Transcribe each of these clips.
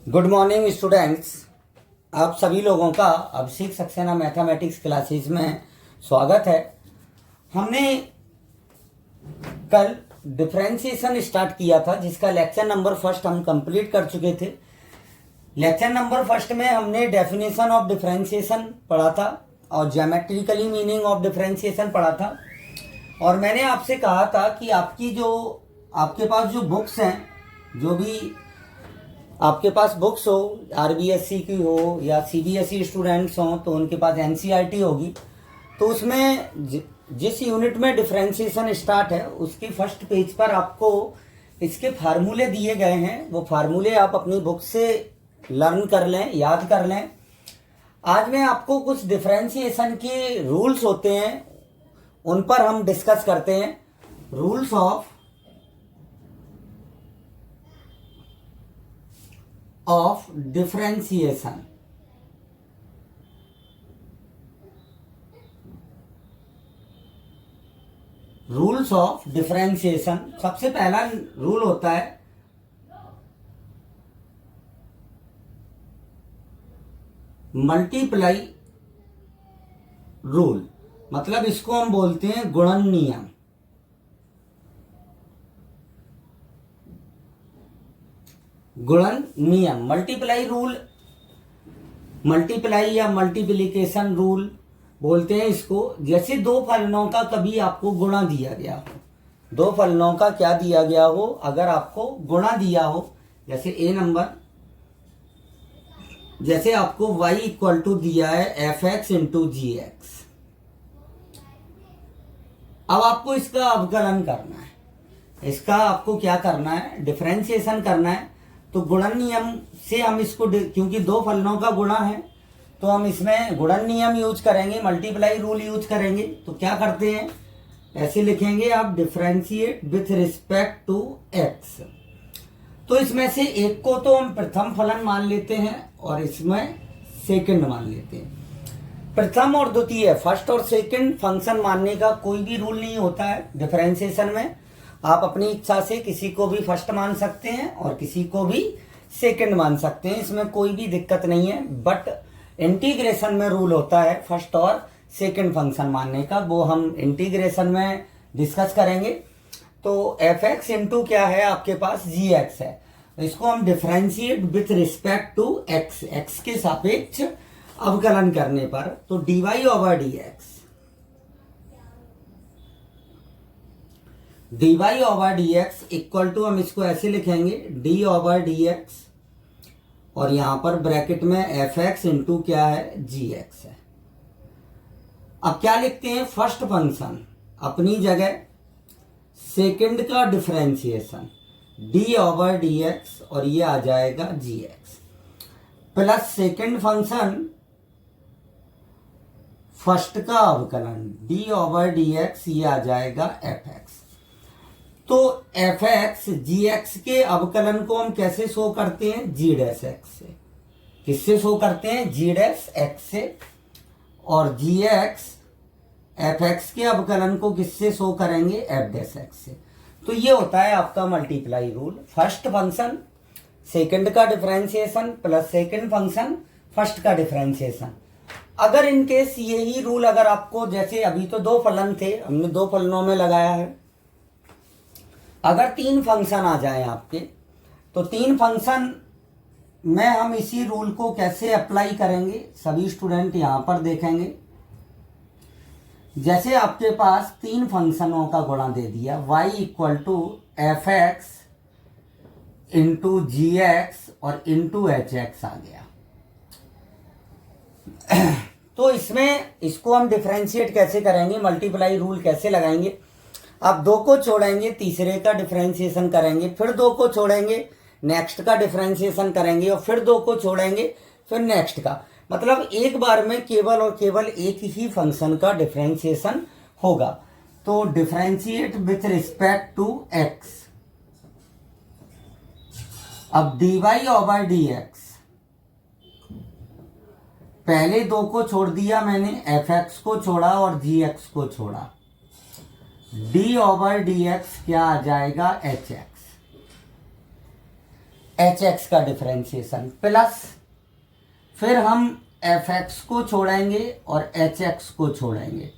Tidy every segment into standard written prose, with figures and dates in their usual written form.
Good morning students. आप सभी लोगों का अभिषेक सक्सेना मैथमेटिक्स क्लासेस में स्वागत है। हमने कल डिफरेंशिएशन स्टार्ट किया था, जिसका लेक्चर नंबर फर्स्ट हम कंप्लीट कर चुके थे। लेक्चर नंबर फर्स्ट में हमने डेफिनेशन ऑफ डिफरेंशिएशन पढ़ा था और ज्योमेट्रिकली मीनिंग ऑफ डिफरेंशिएशन पढ़ा था। और मैंने आपसे कहा था कि आपके पास जो बुक्स हैं, जो भी आपके पास बुक्स हो, आरबीएससी की हो या सीबीएसई स्टूडेंट्स हों, तो उनके पास एनसीईआरटी होगी। तो उसमें जिस यूनिट में डिफरेंशिएशन स्टार्ट है, उसकी फर्स्ट पेज पर आपको इसके फार्मूले दिए गए हैं। वो फार्मूले आप अपनी बुक से लर्न कर लें, याद कर लें। आज मैं आपको कुछ डिफरेंशिएशन के रूल्स होते हैं, उन पर हम डिस्कस करते हैं। Rules of differentiation. Rules of differentiation. सबसे पहला रूल होता है मल्टीप्लाई रूल, मतलब इसको हम बोलते हैं गुणन नियम। गुणन नियम, मल्टीप्लाई रूल, मल्टीप्लाई या मल्टीप्लिकेशन रूल बोलते हैं इसको। जैसे दो फलनों का कभी आपको गुणा दिया गया हो, दो फलनों का क्या दिया गया हो, अगर आपको गुणा दिया हो, जैसे ए नंबर, जैसे आपको y इक्वल टू दिया है fx इंटू जी एक्स। अब आपको इसका अवकलन करना है, इसका आपको क्या करना है, डिफरेंशिएशन करना है। तो गुणन नियम से हम इसको, क्योंकि दो फलनों का गुणा है, तो हम इसमें गुणन नियम यूज करेंगे, मल्टीप्लाई रूल यूज करेंगे। तो क्या करते हैं, ऐसे लिखेंगे आप, differentiate with respect to x. तो इसमें से एक को तो हम प्रथम फलन मान लेते हैं और इसमें सेकंड मान लेते हैं। प्रथम और द्वितीय, फर्स्ट और सेकंड फंक्शन मानने का कोई भी रूल नहीं होता है डिफरेंशिएशन में। आप अपनी इच्छा से किसी को भी फर्स्ट मान सकते हैं और किसी को भी सेकंड मान सकते हैं, इसमें कोई भी दिक्कत नहीं है। बट इंटीग्रेशन में रूल होता है फर्स्ट और सेकंड फंक्शन मानने का, वो हम इंटीग्रेशन में डिस्कस करेंगे। तो एफ एक्स इंटू क्या है आपके पास, जी एक्स है। इसको हम differentiate with respect to x, x के सापेक्ष अवकलन करने पर, तो d Y over D x, d Y over D x equal to, हम इसको ऐसे लिखेंगे, डी ओवर डी एक्स, और यहां पर ब्रैकेट में एफ एक्स इंटू क्या है, जी एक्स है। अब क्या लिखते हैं, फर्स्ट फंक्शन अपनी जगह, सेकंड का differentiation D over D x, और ये आ जाएगा G X, plus second function first का अवकलन डी ओवर डी एक्स, ये आ जाएगा एफ एक्स। तो एफ एक्स जी एक्स के अवकलन को हम कैसे शो करते हैं, जी डैश एक्स से। किससे शो करते हैं, जी डैश एक्स से। और जी एक्स एफ एक्स के अवकलन को किससे शो करेंगे, एफ डैश एक्स से। तो ये होता है आपका multiply rule, first function second का differentiation plus second function first का डिफरेंशिएशन। अगर इनकेस यही रूल अगर आपको, जैसे अभी तो दो फलन थे, हमने दो फलनों में लगाया है, अगर तीन फंक्शन आ जाए आपके, तो तीन फंक्शन में हम इसी रूल को कैसे अप्लाई करेंगे, सभी स्टूडेंट यहां पर देखेंगे। जैसे आपके पास तीन फंक्शनों का गुणा दे दिया, y equal to f x into ji x और इंटू एच एक्स आ गया। तो इसमें इसको हम डिफरेंशिएट कैसे करेंगे, मल्टीप्लाई रूल कैसे लगाएंगे। आप दो को छोड़ेंगे, तीसरे का डिफरेंशिएशन करेंगे, फिर दो को छोड़ेंगे, नेक्स्ट का डिफरेंशिएशन करेंगे, और फिर दो को छोड़ेंगे, फिर नेक्स्ट का। मतलब एक बार में केवल और केवल एक ही फंक्शन का डिफरेंशिएशन होगा। तो differentiate with respect to X. अब D Y over D X, पहले दो को छोड़ दिया मैंने, एफ एक्स को छोड़ा और जी एक्स को छोड़ा, डी ओवर डी एक्स क्या आ जाएगा, एच एक्स। एच एक्स का डिफरेंशिएशन प्लस फिर हम एफ एक्स को छोड़ेंगे और एच एक्स को छोड़ेंगे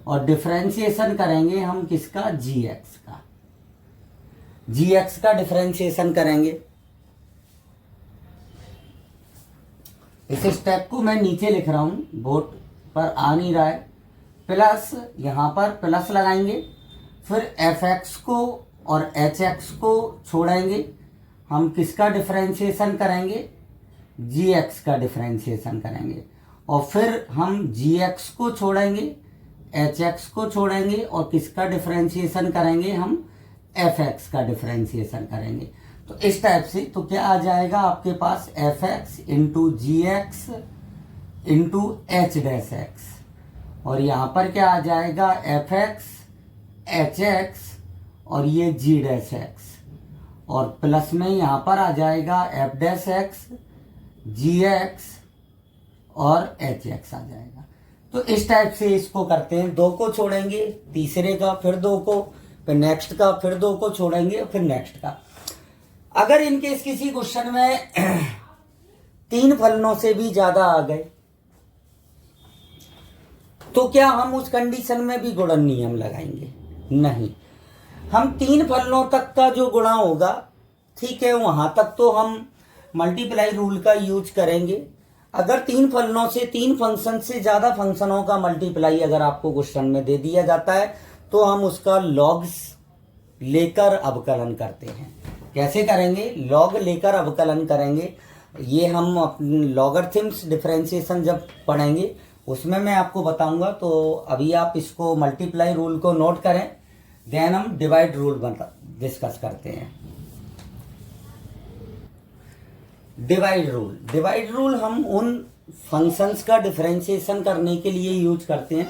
और डिफरेंशिएशन करेंगे हम किसका, जी एक्स का। जी एक्स का डिफरेंशिएशन करेंगे। इस स्टेप को मैं नीचे लिख रहा हूं, बोर्ड पर आ नहीं रहा है। प्लस यहां पर प्लस लगाएंगे, फिर एफ एक्स को और एच एक्स को छोड़ेंगे, हम किसका डिफरेंशिएशन करेंगे, जी एक्स का डिफरेंशिएशन करेंगे और फिर हम जी एक्स को छोड़ेंगे, एच एक्स को छोड़ेंगे और किसका डिफरेंशिएशन करेंगे, हम एफ एक्स का डिफरेंशिएशन करेंगे। तो इस टाइप से तो क्या आ जाएगा आपके पास, एफ एक्स इंटू जी X into H dash X, और यहाँ पर क्या आ जाएगा, एफ एक्स एच एक्स और ये जी डैश एक्स, और प्लस में यहाँ पर आ जाएगा F dash x, G x और एच एक्स आ जाएगा। तो इस टाइप से इसको करते हैं, दो को छोड़ेंगे, तीसरे का, फिर दो को, फिर नेक्स्ट का, फिर दो को छोड़ेंगे, फिर नेक्स्ट का। अगर इनकेस किसी क्वेश्चन में 3 फलनों से भी ज्यादा आ गए तो क्या हम उस कंडीशन में भी गुणन नियम लगाएंगे? नहीं, हम 3 फलनों तक का जो गुणा होगा, ठीक है, वहां तक तो हम मल्टीप्लाई रूल का यूज करेंगे। अगर 3 फलनों से 3 फंक्शन से ज्यादा फंक्शनों का मल्टीप्लाई अगर आपको क्वेश्चन में दे दिया जाता है तो हम उसका लॉग्स लेकर अवकलन करते हैं। कैसे करेंगे? लॉग लेकर अवकलन करेंगे। ये हम लॉगरिथम्स डिफरेंशिएशन जब पढ़ेंगे उसमें मैं आपको बताऊंगा। तो अभी आप इसको मल्टीप्लाई रूल को नोट करें, देन हम डिवाइड रूल डिस्कस करते हैं। डिवाइड रूल हम उन फंक्शंस का डिफरेंशिएशन करने के लिए यूज करते हैं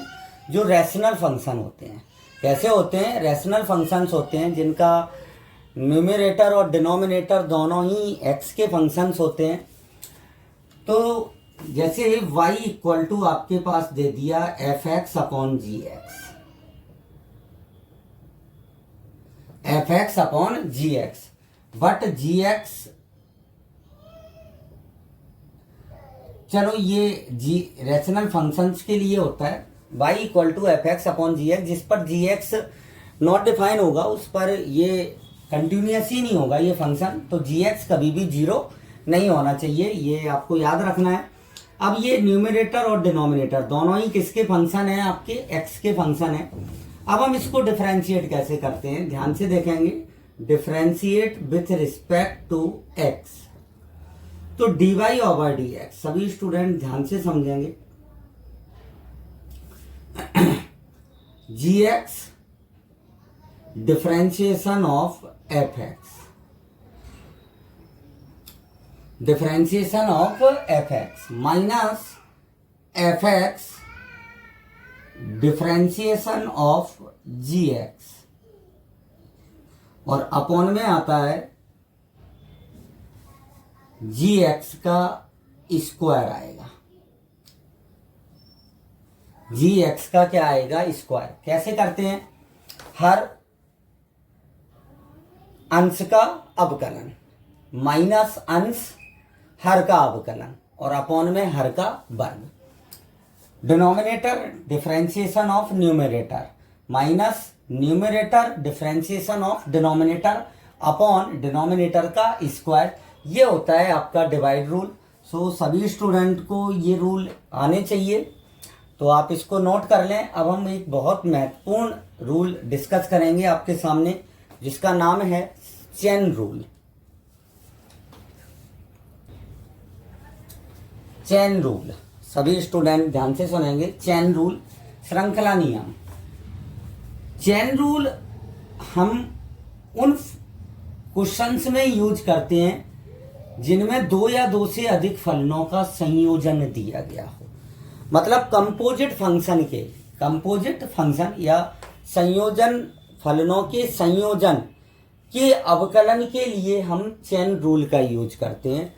जो रैशनल फंक्शन होते हैं। कैसे होते हैं? रैशनल फंक्शंस होते हैं जिनका न्यूमरेटर और डिनोमिनेटर दोनों ही एक्स के फंक्शंस होते हैं। तो जैसे y इक्वल टू आपके पास दे दिया f x upon g x, f x upon g x, but g x, चलो ये जी रैशनल फंक्शंस के लिए होता है y equal to f x upon g x, जिस पर जी एक्स नॉट डिफाइन होगा उस पर ये कंटिन्यूस ही नहीं होगा ये फंक्शन, तो जी एक्स कभी भी 0 नहीं होना चाहिए, ये आपको याद रखना है। अब ये न्यूमरेटर और डिनोमिनेटर दोनों ही किसके फंक्शन है? आपके एक्स के फंक्शन है। अब हम इसको डिफरेंशिएट कैसे करते हैं, ध्यान से देखेंगे। Differentiate with respect to x, तो dy ओवर dx, सभी स्टूडेंट ध्यान से समझेंगे। gx differentiation of f x, differentiation of f x minus f x differentiation of g x, और अपॉन में आता है जी एक्स का स्क्वायर आएगा। जी एक्स का क्या आएगा? स्क्वायर। कैसे करते हैं? हर अंश का अवकलन माइनस अंश हर का अवकलन और अपॉन में हर का वर्ग। Denominator differentiation of numerator minus numerator differentiation of denominator upon denominator का स्क्वायर। ये होता है आपका डिवाइड रूल। सो सभी स्टूडेंट को ये रूल आने चाहिए, तो आप इसको नोट कर लें। अब हम एक बहुत महत्वपूर्ण रूल डिस्कस करेंगे आपके सामने, जिसका नाम है चेन रूल। चेन रूल सभी स्टूडेंट ध्यान से सुनेंगे। चेन रूल, श्रृंखला नियम। चेन रूल हम उन क्वेश्चंस में यूज करते हैं जिनमें 2 या 2 से अधिक फलनों का संयोजन दिया गया हो। मतलब कंपोजिट फंक्शन के, कंपोजिट फंक्शन या संयोजन, फलनों के संयोजन के अवकलन के लिए हम चेन रूल का यूज करते हैं।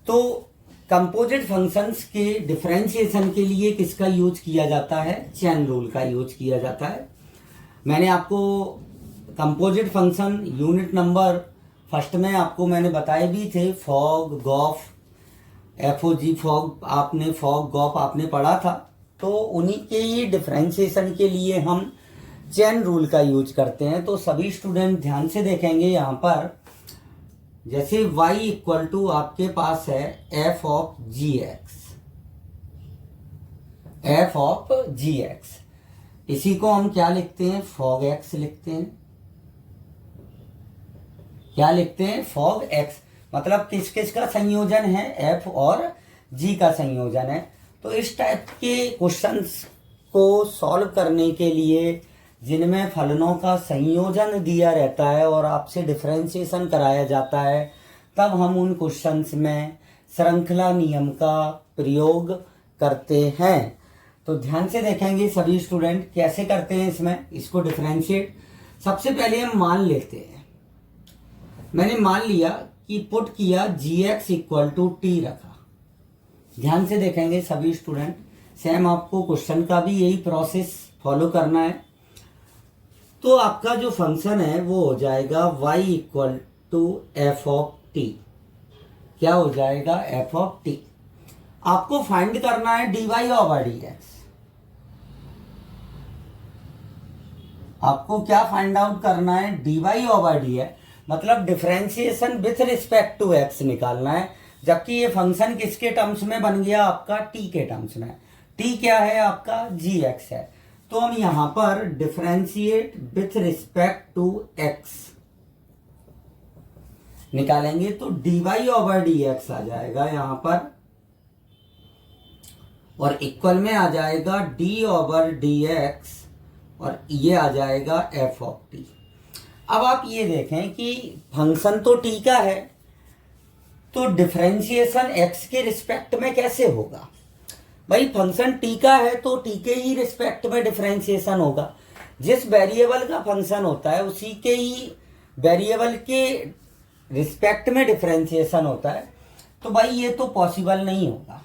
तो कंपोजिट फंक्शंस के डिफरेंशिएशन के लिए किसका यूज किया जाता है? चेन रूल का यूज किया जाता है। मैंने आपको composite function unit number first में आपको मैंने बताए भी थे, फॉग, गॉफ, FOG, फॉग आपने, फॉग, गॉफ आपने पढ़ा था। तो उन्हीं के ही डिफ्रेंशिएशन के लिए हम चेन रूल का यूज करते हैं। तो सभी स्टूडेंट ध्यान से देखेंगे यहाँ पर, जैसे y इक्वल टू आपके पास है f ऑफ gx, इसी को हम क्या लिखते हैं, फॉग x लिखते हैं। क्या लिखते हैं, फॉग x, मतलब किस किस का संयोजन है, f और g का संयोजन है। तो इस टाइप के क्वेश्चंस को सॉल्व करने के लिए जिनमें फलनों का संयोजन दिया रहता है और आपसे डिफरेंशिएशन कराया जाता है, तब हम उन क्वेश्चंस में श्रृंखला नियम का प्रयोग करते हैं। तो ध्यान से देखेंगे सभी स्टूडेंट कैसे करते हैं इसमें, इसको डिफरेंशिएट। सबसे पहले हम मान लेते हैं, मैंने मान लिया कि पुट किया gx इक्वल टू टी रखा। ध्यान से देखेंगे सभी स्टूडेंट, सेम आपको क्वेश्चन का भी यही प्रोसेस फॉलो करना है। तो आपका जो फंक्शन है वो हो जाएगा y equal to f of t. क्या हो जाएगा, एफ ऑफ टी। आपको फाइंड करना है dy ओवर dx। आपको क्या फाइंड आउट करना है, dy ओवर dx, मतलब differentiation with respect to x निकालना है। जबकि ये फंक्शन किसके टर्म्स में बन गया, आपका t के टर्म्स में। t क्या है आपका, gx है। तो हम यहां पर differentiate with respect to x निकालेंगे, तो dy ओवर dx आ जाएगा यहां पर, और इक्वल में आ जाएगा d ओवर dx, और ये आ जाएगा f ऑफ t। अब आप ये देखें कि फंक्शन तो t का है, तो डिफरेंशिएशन x के रिस्पेक्ट में कैसे होगा। भाई फंक्शन t का है तो t के ही रिस्पेक्ट में डिफरेंशिएशन होगा। जिस वेरिएबल का फंक्शन होता है उसी के ही वेरिएबल के रिस्पेक्ट में डिफरेंशिएशन होता है। तो भाई ये तो पॉसिबल नहीं होगा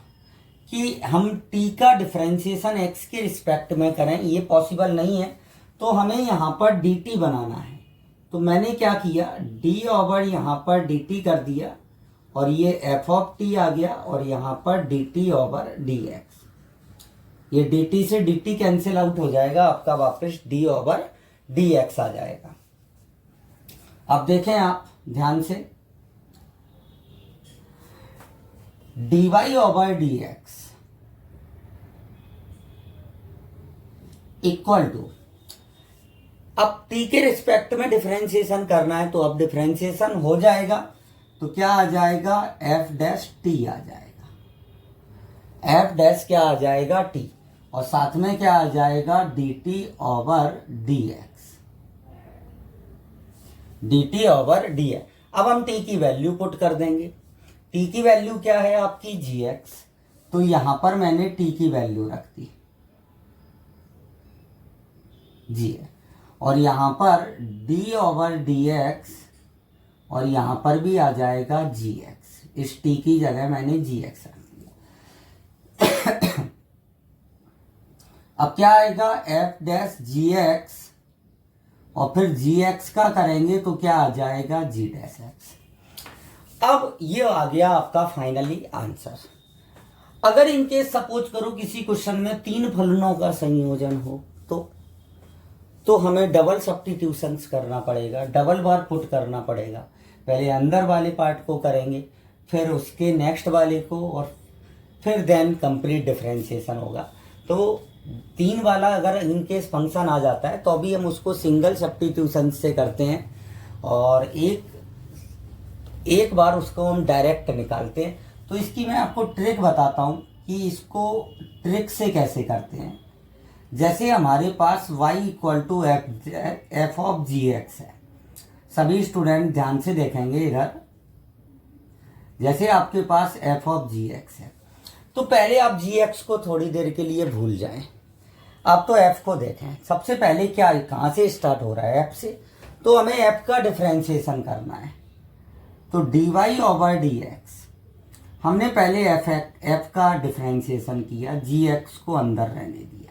कि हम t का डिफरेंशिएशन x के रिस्पेक्ट में करें, ये पॉसिबल नहीं है। तो हमें यहाँ पर dt बनाना है। तो मैंने क्या किया, d ओवर यहाँ पर dt कर दिया, और ये f ऑफ t आ गया, और यहाँ पर dt ओवर dx। ये dt से dt कैंसिल आउट हो जाएगा, आपका वापस d ओवर dx आ जाएगा। अब देखें आप ध्यान से, dy over dx equal to, अब t के रिस्पेक्ट में डिफरेंशिएशन करना है, तो अब डिफरेंशिएशन हो जाएगा, तो क्या आ जाएगा, f डैश t आ जाएगा। f डैश क्या आ जाएगा, t, और साथ में क्या आ जाएगा, dt over dx, dt over dx। अब हम t की वैल्यू पुट कर देंगे। t की वैल्यू क्या है आपकी, gx, तो यहां पर मैंने t की वैल्यू रख दी gx, और यहां पर d ओवर dx, और यहां पर भी आ जाएगा gx। इस t की जगह मैंने gx रख दिया। अब क्या आएगा, f डैश gx, और फिर gx का करेंगे तो क्या आ जाएगा, g डैश x। अब ये आ गया आपका फाइनली आंसर। अगर इनके सपोज करो किसी क्वेश्चन में 3 फलनों का संयोजन हो, तो हमें डबल सब्स्टिट्यूशंस करना पड़ेगा, डबल बार पुट करना पड़ेगा। पहले अंदर वाले पार्ट को करेंगे, फिर उसके नेक्स्ट वाले को, और फिर देन कंप्लीट डिफरेंशिएशन होगा। तो 3 वाला अगर इनके फंक्शन आ जाता है तो अभी हम उसको सिंगल सब्स्टिट्यूशन से करते हैं, और एक बार उसको हम डायरेक्ट निकालते हैं। तो इसकी मैं आपको ट्रिक बताता हूँ कि इसको ट्रिक से कैसे करते हैं। जैसे हमारे पास y equal to f of g x है, सभी स्टूडेंट ध्यान से देखेंगे इधर। जैसे आपके पास f ऑफ जी एक्स है, तो पहले आप जी एक्स को थोड़ी देर के लिए भूल जाएं। आप तो f को देखें, सबसे पहले क्या कहाँ से स्टार्ट हो रहा है, f से। तो हमें f का डिफरेंशिएशन करना है, तो dy ओवर dx। हमने पहले f का डिफरेंशिएशन किया, gx को अंदर रहने दिया,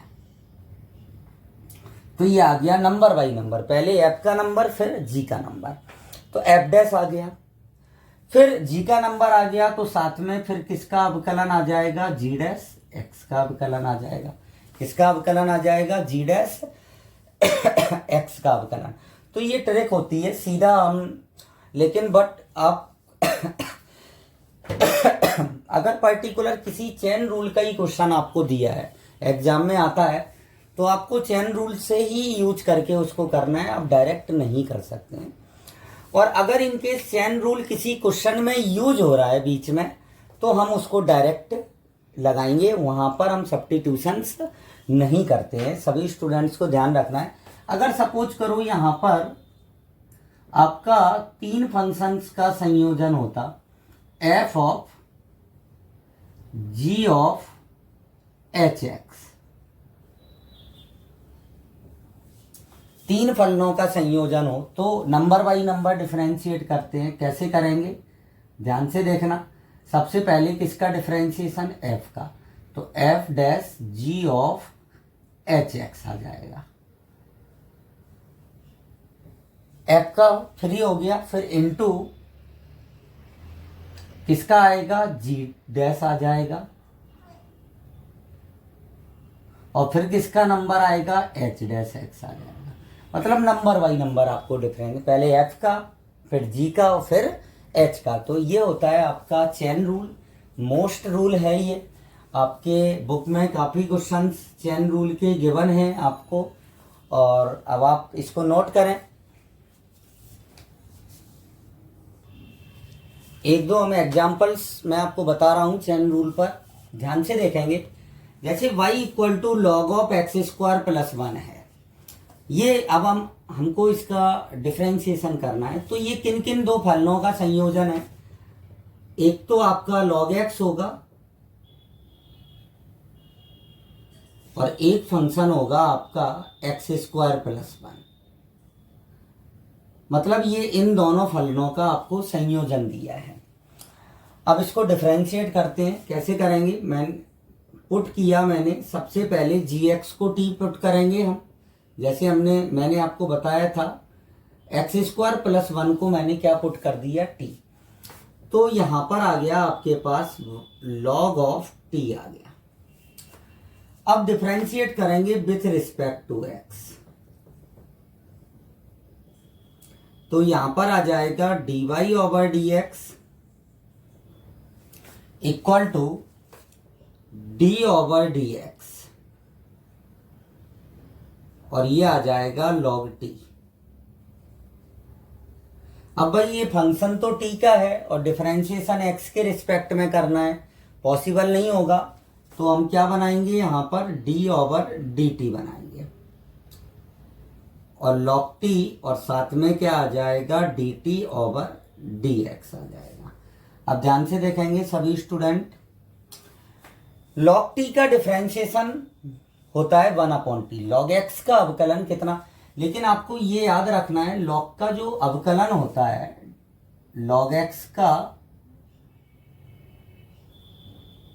तो ये आ गया नंबर बाई नंबर, पहले f का नंबर फिर g का नंबर। तो एफ डैश आ गया। फिर जी का नंबर आ गया तो साथ में फिर किसका अवकलन आ जाएगा, जी डैश एक्स का अवकलन आ जाएगा। किसका अवकलन आ जाएगा, जी डैश एक्स का अवकलन। तो ये ट्रिक होती है सीधा हम, लेकिन बट आप अगर पर्टिकुलर किसी चेन रूल का ही क्वेश्चन आपको दिया है, एग्जाम में आता है, तो आपको चेन रूल से ही यूज करके उसको करना है, आप डायरेक्ट नहीं कर सकते हैं। और अगर इनके चेन रूल किसी क्वेश्चन में यूज हो रहा है बीच में, तो हम उसको डायरेक्ट लगाएंगे, वहां पर हम सब्स्टिट्यूशंस नहीं करते हैं। सभी स्टूडेंट्स को ध्यान रखना है। अगर सपोज करो यहां पर आपका 3 फंक्शंस का संयोजन होता, f of g of H x, 3 फलनों का संयोजन हो, तो नंबर बाई नंबर डिफरेंशिएट करते हैं। कैसे करेंगे, ध्यान से देखना। सबसे पहले किसका डिफरेंशिएशन, एफ का, तो F dash G of H x आ जाएगा। एफ का फ्री हो गया, फिर इनटू किसका आएगा, जी डैश आ जाएगा, और फिर किसका नंबर आएगा, एच डैश एक्स आ जाएगा। मतलब नंबर बाई नंबर आपको डिफरेंस, पहले एफ का, फिर जी का और फिर एच का। तो ये होता है आपका चेन रूल, मोस्ट रूल है ये। आपके बुक में काफ़ी क्वेश्चंस चेन रूल के गिवन हैं आपको, और अब आप इसको नोट करें। एक दो हम एग्जाम्पल्स मैं आपको बता रहा हूं चेन रूल पर, ध्यान से देखेंगे। जैसे y equal to log of x square plus 1 है, ये अब हमको इसका डिफरेंशिएशन करना है। तो ये किन किन दो फलनों का संयोजन है, एक तो आपका लॉग एक्स होगा और एक फंक्शन होगा आपका एक्स स्क्वायर प्लस 1। मतलब ये इन दोनों फलनों का आपको संयोजन दिया है। अब इसको डिफरेंशिएट करते हैं। कैसे करेंगे, मैंने पुट किया, मैंने सबसे पहले जी एक्स को टी पुट करेंगे हम, जैसे मैंने आपको बताया था एक्स स्क्वायर प्लस 1 को मैंने क्या पुट कर दिया, टी। तो यहां पर आ गया आपके पास लॉग ऑफ टी आ गया। अब डिफरेंशिएट करेंगे विथ रिस्पेक्ट टू एक्स, तो यहां पर आ जाएगा d Y over D x equal to d over D x, और ये आ जाएगा लॉग टी। अब भाई ये फंक्शन तो टी का है और डिफरेंशिएशन एक्स के रिस्पेक्ट में करना है, पॉसिबल नहीं होगा, तो हम क्या बनाएंगे, यहां पर डी ओवर डी टी बनाएंगे, और लॉग टी, और साथ में क्या आ जाएगा, D T over D X आ जाएगा। अब ध्यान से देखेंगे सभी स्टूडेंट, लॉग टी का डिफरेंशिएशन होता है 1/t, लॉग एक्स का अवकलन कितना, लेकिन आपको ये याद रखना है लॉग का जो अवकलन होता है, लॉग एक्स का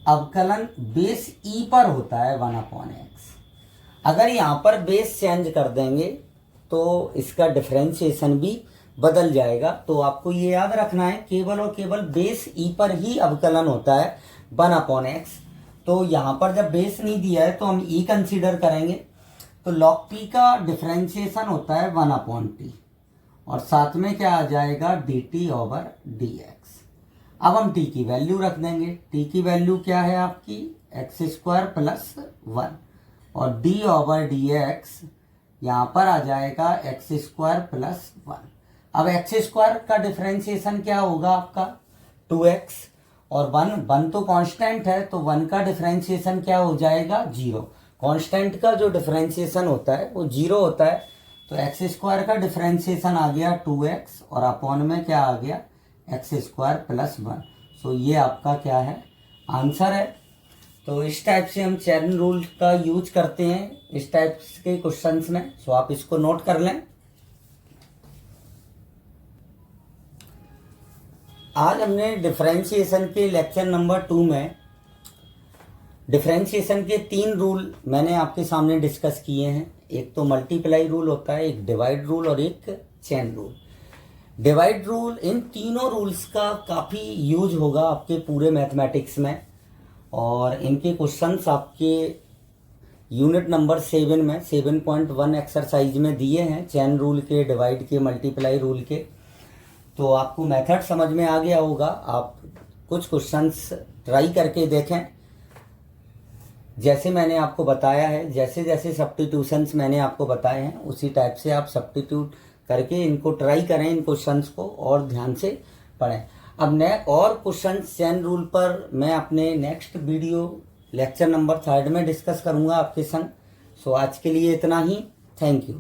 अवकलन बेस ई पर होता है 1/x। अगर यहां पर बेस चेंज कर देंगे तो इसका डिफरेंशिएशन भी बदल जाएगा। तो आपको ये याद रखना है केवल और केवल बेस ई पर ही अवकलन होता है 1/x। तो यहां पर जब बेस नहीं दिया है तो हम ई कंसीडर करेंगे, तो लॉग टी का डिफरेंशिएशन होता है 1/t, और साथ में क्या आ जाएगा, D T over D x. अब हम टी की वैल्यू रख देंगे, टी की वैल्यू क्या है आपकी, एक्स स्क्वायर प्लस 1, और डी ओवर डी एक्स यहां पर आ जाएगा एक्स स्क्वायर प्लस 1। अब एक्स स्क्वायर का डिफरेंशिएशन क्या होगा आपका 2x, और 1 तो कांस्टेंट है, तो 1 का डिफरेंशिएशन क्या हो जाएगा 0। कांस्टेंट का जो डिफरेंशिएशन होता है वो 0 होता है, तो एक्स स्क्वायर का डिफरेंशिएशन आ गया 2x, और अपॉन में क्या आ गया एक्स स्क्वायर प्लस 1। सो ये आपका क्या है, आंसर है। तो इस टाइप से हम चेन रूल का यूज करते हैं इस टाइप के क्वेश्चंस में, सो आप इसको नोट कर लें। आज हमने डिफरेंशिएशन के लेक्चर नंबर 2 में डिफरेंशिएशन के 3 रूल मैंने आपके सामने डिस्कस किए हैं। एक तो मल्टीप्लाई रूल होता है, एक डिवाइड रूल और एक चेन रूल। डिवाइड रूल, इन तीनों रूल्स का काफ़ी यूज होगा आपके पूरे मैथमेटिक्स में, और इनके क्वेश्चंस आपके यूनिट नंबर 7 में 7.1 एक्सरसाइज में दिए हैं, चेन रूल के, डिवाइड के, मल्टीप्लाई रूल के। तो आपको मेथड समझ में आ गया होगा। आप कुछ क्वेश्चंस ट्राई करके देखें, जैसे मैंने आपको बताया है, जैसे जैसे सब्स्टिट्यूशंस मैंने आपको बताए हैं उसी टाइप से आप सब्स्टिट्यूट करके इनको ट्राई करें, इन क्वेश्चंस को, और ध्यान से पढ़ें। अब और क्वेश्चंस चेन रूल पर मैं अपने नेक्स्ट वीडियो लेक्चर नंबर 3 में डिस्कस करूंगा आपके संग। सो आज के लिए इतना ही। Thank you.